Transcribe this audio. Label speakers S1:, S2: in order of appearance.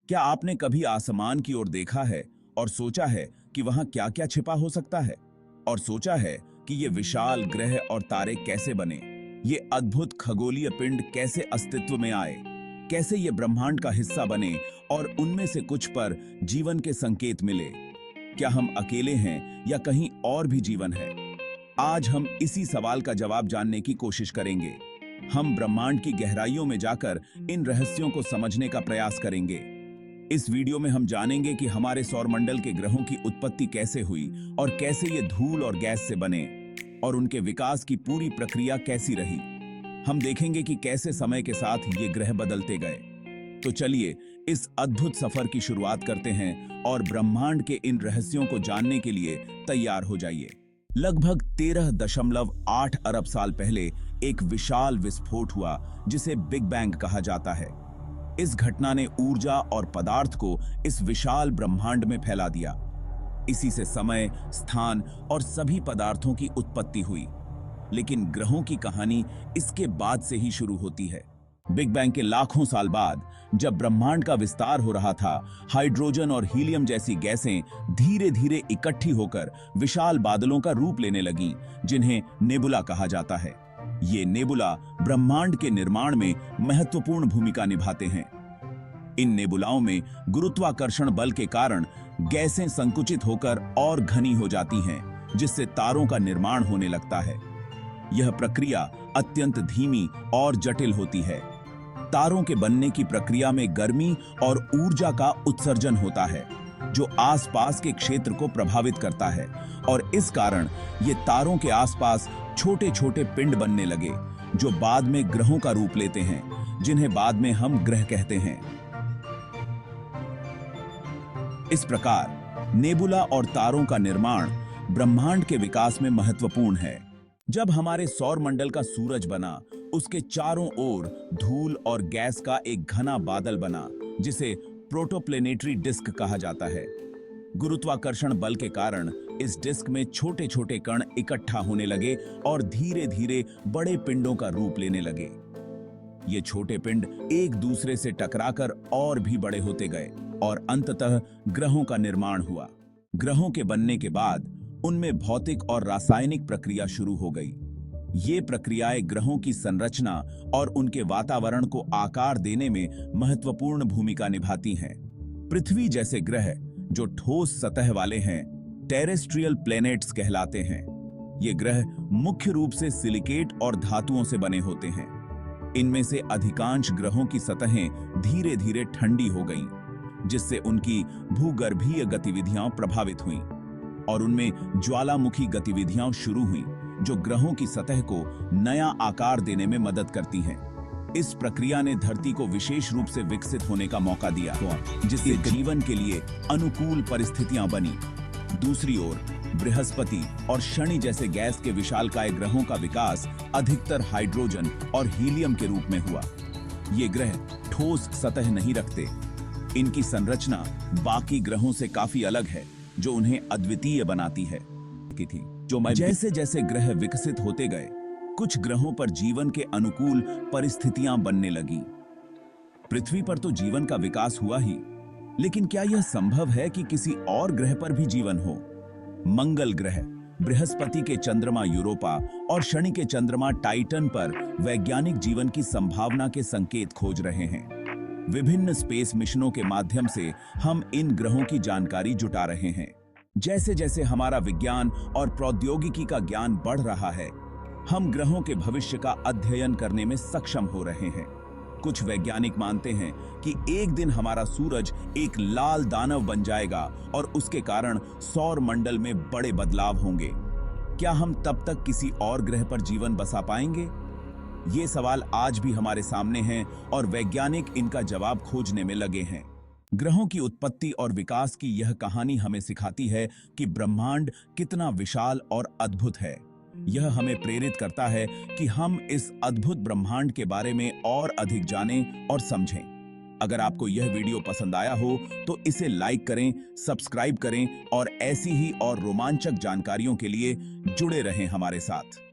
S1: क्या आपने कभी आसमान की ओर देखा है और सोचा है कि वहां क्या-क्या छिपा हो सकता है? और सोचा है कि ये विशाल ग्रह और तारे कैसे बने? ये अद्भुत खगोलीय पिंड कैसे अस्तित्व में आए? कैसे ये ब्रह्मांड का हिस्सा बने और उनमें से कुछ पर जीवन के संकेत मिले? क्या हम अकेले हैं या कहीं और भी जीवन है? आज हम इसी सवाल का जवाब जानने की कोशिश करेंगे। हम ब्रह्मांड की गहराइयों में जाकर इन रहस्यों को समझने का प्रयास करेंगे। इस वीडियो में हम जानेंगे कि हमारे सौरमंडल के ग्रहों की उत्पत्ति कैसे हुई और कैसे ये धूल और गैस से बने और उनके विकास की पूरी प्रक्रिया कैसी रही। हम देखेंगे कि कैसे समय के साथ ये ग्रह बदलते गए। तो चलिए इस अद्भुत सफर की शुरुआत करते हैं और ब्रह्मांड के इन रहस्यों को जानने के लिए तैयार हो जाइए। लगभग 13.8 अरब साल पहले एक विशाल विस्फोट हुआ जिसे बिग बैंग कहा जाता है। इस घटना ने ऊर्जा और पदार्थ को इस विशाल ब्रह्मांड में फैला दिया। इसी से समय, स्थान और सभी पदार्थों की उत्पत्ति हुई। लेकिन ग्रहों की कहानी इसके बाद से ही शुरू होती है। बिग बैंग के लाखों साल बाद जब ब्रह्मांड का विस्तार हो रहा था, हाइड्रोजन और हीलियम जैसी गैसें धीरे धीरे इकट्ठी होकर विशाल बादलों का रूप लेने लगीं, जिन्हें नेबुला कहा जाता है। ये नेबुला ब्रह्मांड के निर्माण में महत्वपूर्ण भूमिका निभाते हैं। इन नेबुलाओं में गुरुत्वाकर्षण बल के कारण गैसें संकुचित होकर और घनी हो जाती हैं, जिससे तारों का निर्माण होने लगता है। यह प्रक्रिया अत्यंत धीमी और जटिल होती है। तारों के बनने की प्रक्रिया में गर्मी और ऊर्जा का उत्सर्जन होता है, जो आसपास के क्षेत्र को प्रभावित करता है और इस कारण ये तारों के आसपास छोटे छोटे पिंड बनने लगे, जो बाद में ग्रहों का रूप लेते हैं, जिन्हें बाद में हम ग्रह कहते हैं। इस प्रकार नेबुला और तारों का निर्माण ब्रह्मांड के विकास में महत्वपूर्ण है। जब हमारे सौरमंडल का सूरज बना, उसके चारों ओर धूल और गैस का एक घना बादल बना, जिसे प्रोटोप्लेनेटरी डिस्क कहा जाता है। गुरुत्वाकर्षण बल के कारण इस डिस्क में छोटे छोटे कण इकट्ठा होने लगे और धीरे धीरे बड़े पिंडों का रूप लेने लगे। ये छोटे पिंड एक दूसरे से टकराकर और भी बड़े होते गए और अंततः ग्रहों का निर्माण हुआ। ग्रहों के बनने के बाद उनमें भौतिक और रासायनिक प्रक्रिया शुरू हो गई। ये प्रक्रियाएं ग्रहों की संरचना और उनके वातावरण को आकार देने में महत्वपूर्ण भूमिका निभाती हैं। पृथ्वी जैसे ग्रह जो ठोस सतह वाले हैं, टेरेस्ट्रियल प्लैनेट्स कहलाते हैं। ये ग्रह मुख्य रूप से सिलिकेट और धातुओं से बने होते हैं। इनमें से अधिकांश ग्रहों की सतहें धीरे धीरे ठंडी हो गईं, जिससे उनकी भूगर्भीय गतिविधियां प्रभावित हुईं और उनमें ज्वालामुखी गतिविधियां शुरू हुईं, जो ग्रहों की सतह को नया आकार देने में मदद करती हैं। इस प्रक्रिया ने धरती को विशेष रूप से विकसित होने का मौका दिया, जिससे जीवन के लिए अनुकूल परिस्थितियां बनी। दूसरी ओर बृहस्पति और शनि जैसे गैस के विशालकाय ग्रहों का विकास अधिकतर हाइड्रोजन और हीलियम के रूप में हुआ। ये ग्रह ठोस सतह नहीं रखते। इनकी संरचना बाकी ग्रहों से काफी अलग है, जो उन्हें अद्वितीय बनाती है। जैसे जैसे ग्रह विकसित होते गए, कुछ ग्रहों पर जीवन के अनुकूल परिस्थितियां बनने लगीं। पृथ्वी पर तो जीवन का विकास हुआ ही, लेकिन क्या यह संभव है कि किसी और ग्रह पर भी जीवन हो? मंगल ग्रह, बृहस्पति के चंद्रमा यूरोपा और शनि के चंद्रमा टाइटन पर वैज्ञानिक जीवन की संभावना के संकेत खोज रहे हैं। विभिन्न स्पेस मिशनों के माध्यम से हम इन ग्रहों की जानकारी जुटा रहे हैं। जैसे जैसे हमारा विज्ञान और प्रौद्योगिकी का ज्ञान बढ़ रहा है, हम ग्रहों के भविष्य का अध्ययन करने में सक्षम हो रहे हैं। कुछ वैज्ञानिक मानते हैं कि एक दिन हमारा सूरज एक लाल दानव बन जाएगा और उसके कारण सौर मंडल में बड़े बदलाव होंगे। क्या हम तब तक किसी और ग्रह पर जीवन बसा पाएंगे? ये सवाल आज भी हमारे सामने हैं और वैज्ञानिक इनका जवाब खोजने में लगे हैं। ग्रहों की उत्पत्ति और विकास की यह कहानी हमें सिखाती है कि ब्रह्मांड कितना विशाल और अद्भुत है। यह हमें प्रेरित करता है कि हम इस अद्भुत ब्रह्मांड के बारे में और अधिक जानें और समझें। अगर आपको यह वीडियो पसंद आया हो तो इसे लाइक करें, सब्सक्राइब करें और ऐसी ही और रोमांचक जानकारियों के लिए जुड़े रहें हमारे साथ।